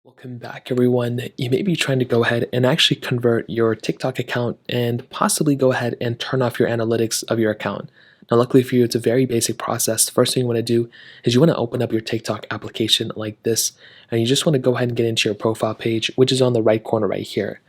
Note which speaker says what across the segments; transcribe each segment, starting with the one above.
Speaker 1: Welcome back, everyone. You may be trying to go ahead and actually convert your TikTok account and possibly go ahead and turn off your analytics of your account. Now, luckily for you, it's a very basic process. The first thing you want to do is you want to open up your TikTok application like this, and you just want to go ahead and get into your profile page, which is on the right corner right here.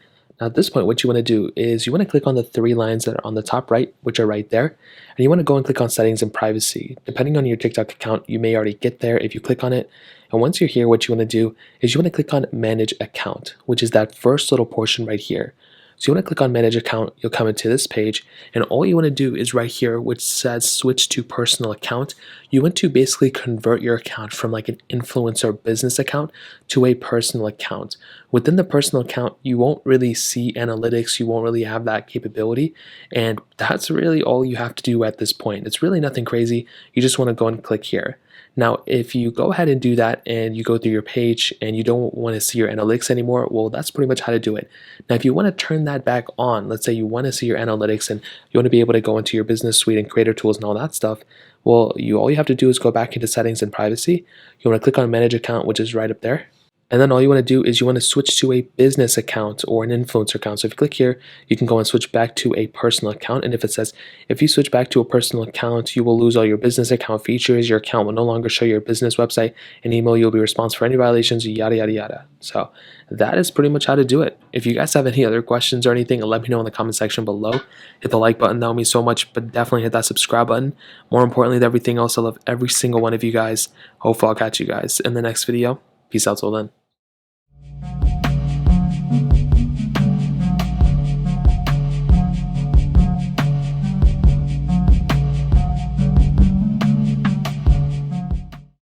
Speaker 1: Now, at this point, what you want to do is you want to click on the three lines that are on the top right, which are right there, and you want to go and click on settings and privacy. Depending on your TikTok account, you may already get there if you click on it. And once you're here, what you want to do is you want to click on manage account, which is that first little portion right here. So you want to click on manage account, you'll come into this page, and all you want to do is right here, which says switch to personal account. You want to basically convert your account from like an influencer business account to a personal account. Within the personal account, you won't really see analytics, you won't really have that capability, and that's really all you have to do at this point. It's really nothing crazy. You just want to go and click here. Now, if you go ahead and do that and you go through your page and you don't want to see your analytics anymore, well, that's pretty much how to do it. Now, if you want to turn that back on, let's say you want to see your analytics and you want to be able to go into your business suite and creator tools and all that stuff, well, all you have to do is go back into settings and privacy. You want to click on manage account, which is right up there. And then all you want to do is you want to switch to a business account or an influencer account. So if you click here, you can go and switch back to a personal account. And if it says, if you switch back to a personal account, you will lose all your business account features. Your account will no longer show your business website and email. You'll be responsible for any violations, yada, yada, yada. So that is pretty much how to do it. If you guys have any other questions or anything, let me know in the comment section below. Hit the like button, that would mean so much, but definitely hit that subscribe button. More importantly than everything else, I love every single one of you guys. Hopefully I'll catch you guys in the next video. Peace out till then.